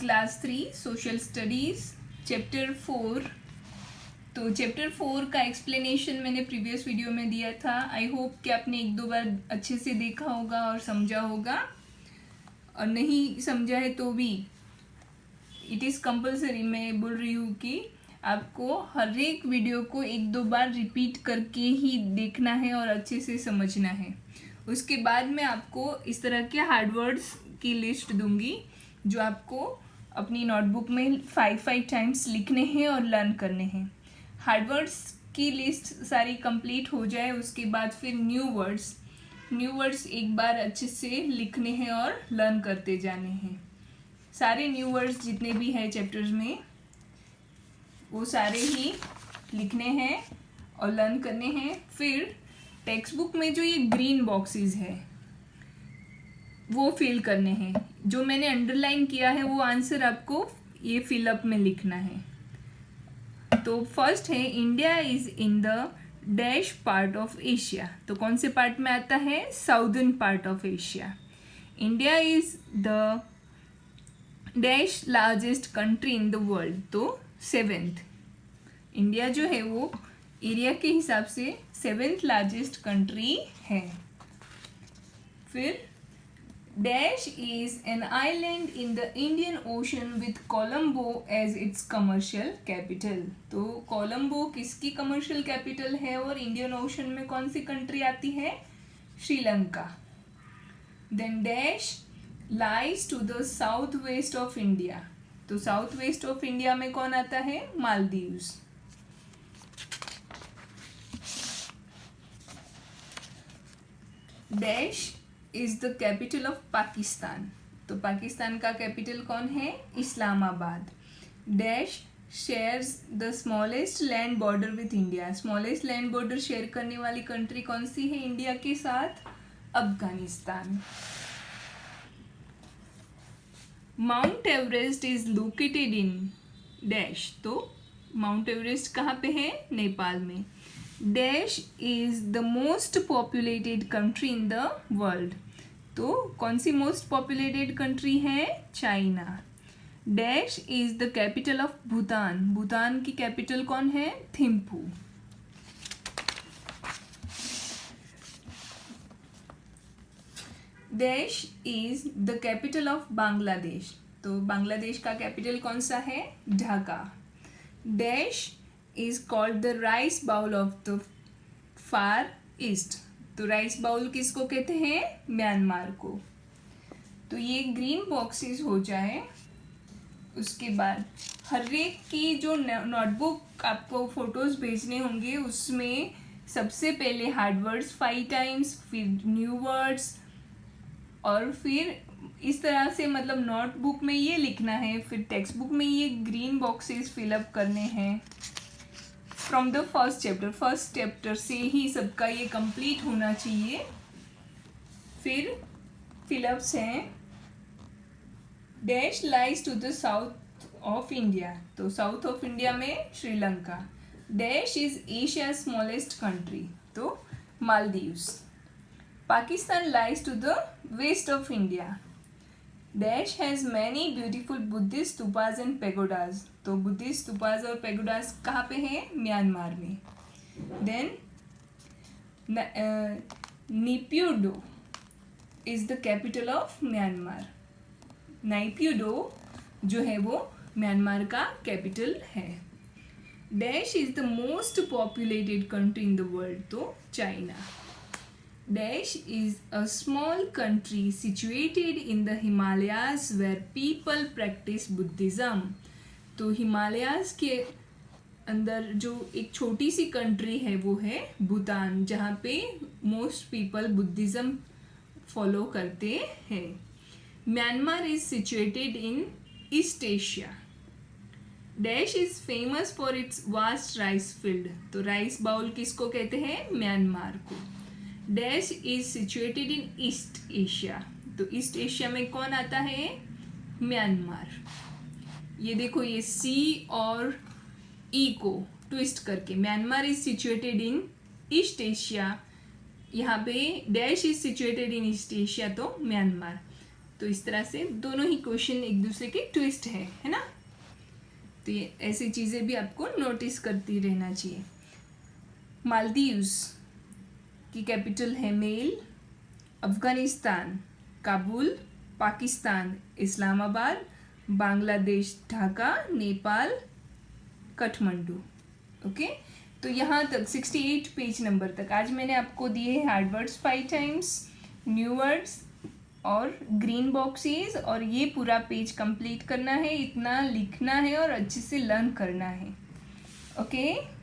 Class 3 social studies chapter 4। तो chapter 4 का explanation मैंने प्रीवियस वीडियो में दिया था। आई होप कि आपने एक दो बार अच्छे से देखा होगा और समझा होगा, और नहीं समझा है तो भी इट इज़ कंपलसरी। मैं बोल रही हूँ कि आपको हर एक वीडियो को एक दो बार रिपीट करके ही देखना है और अच्छे से समझना है। उसके बाद मैं आपको इस तरह के हार्ड वर्ड्स की लिस्ट दूंगी जो आपको अपनी नोटबुक में 5 टाइम्स लिखने हैं और लर्न करने हैं। हार्ड वर्ड्स की लिस्ट सारी कंप्लीट हो जाए उसके बाद फिर न्यू वर्ड्स एक बार अच्छे से लिखने हैं और लर्न करते जाने हैं। सारे न्यू वर्ड्स जितने भी हैं चैप्टर्स में वो सारे ही लिखने हैं और लर्न करने हैं। फिर टेक्स्ट बुक में जो ये ग्रीन बॉक्सेस है वो फिल करने हैं। जो मैंने अंडरलाइन किया है वो आंसर आपको ये फिलअप में लिखना है। तो फर्स्ट है India is in the dash part of Asia. तो कौन से पार्ट में आता है? Southern part of Asia. India is the dash largest country in the world. तो 7th। इंडिया जो है वो एरिया के हिसाब से 7th लार्जेस्ट कंट्री है। फिर dash is an island in the Indian Ocean with Colombo as its commercial capital. तो कोलंबो किसकी कमर्शियल कैपिटल है और इंडियन ओशन में कौन सी कंट्री आती है? Sri Lanka. Then dash lies to the south west of India. तो साउथ वेस्ट ऑफ इंडिया में कौन आता है? Maldives. Dash is the capital of Pakistan. तो पाकिस्तान का कैपिटल कौन है? Islamabad. Dash shares the smallest land border with India. Smallest land border share करने वाली कंट्री कौन सी है इंडिया के साथ? Afghanistan. Mount Everest is located in dash. तो माउंट एवरेस्ट कहाँ पे है? नेपाल में। Dash is the most populated country in the world. तो कौन सी मोस्ट पॉपुलेटेड कंट्री है? China. Dash is the capital of Bhutan. Bhutan की कैपिटल कौन है? Thimphu. Dash is the capital of Bangladesh. तो बांग्लादेश का कैपिटल कौन सा है? Dhaka. Dash is called the rice bowl of the Far East. तो राइस बाउल किसको कहते हैं? म्यांमार को। तो ये ग्रीन बॉक्सेस हो जाए उसके बाद हर एक की जो नोटबुक आपको फोटोज भेजने होंगे उसमें सबसे पहले हार्ड वर्ड्स 5 टाइम्स, फिर न्यू वर्ड्स, और फिर इस तरह से मतलब नोटबुक में ये लिखना है, फिर टेक्स्ट बुक में ये ग्रीन बॉक्सेस फिलअप करने हैं। फ्रॉम द फर्स्ट चैप्टर से ही सबका ये कंप्लीट होना चाहिए। फिर फिलअप्स हैं। Dash lies to the south of India. तो साउथ ऑफ इंडिया में Sri Lanka. Dash is Asia smallest country. तो Maldives. Pakistan lies to the west of India. Dash has many beautiful Buddhist stupas and pagodas. तो Buddhist stupas और पेगोडाज कहाँ पे हैं? Myanmar में। Then Naypyidaw is the capital of Myanmar. Naypyidaw जो है वो म्यांमार का कैपिटल है। Dash is the most populated country in the world. तो China. Dash is a small country situated in the Himalayas where people practice Buddhism. तो हिमालयाज के अंदर जो एक छोटी सी कंट्री है वो है भूटान, जहाँ पे मोस्ट पीपल बुद्धिज़्म फॉलो करते हैं। Myanmar is situated in east Asia. Dash is famous for its vast rice field. तो राइस बाउल किसको कहते हैं? म्यांमार को। Dash is situated in east Asia. तो ईस्ट एशिया में कौन आता है? म्यांमार। ये देखो ये सी और ई को ट्विस्ट करके Myanmar is situated in east Asia. यहाँ पे dash is situated in east Asia तो म्यांमार। तो इस तरह से दोनों ही क्वेश्चन एक दूसरे के ट्विस्ट है ना। तो ये ऐसी चीज़ें भी आपको नोटिस करती रहना चाहिए। मालदीव्स की कैपिटल है मेल, अफ़गानिस्तान काबुल, पाकिस्तान इस्लामाबाद, बांग्लादेश ढाका, नेपाल काठमांडू। ओके, तो यहाँ तक 68 पेज नंबर तक आज मैंने आपको दिए हैं hard words 5 times, new words और ग्रीन बॉक्सेस, और ये पूरा पेज कंप्लीट करना है, इतना लिखना है और अच्छे से लर्न करना है। ओके।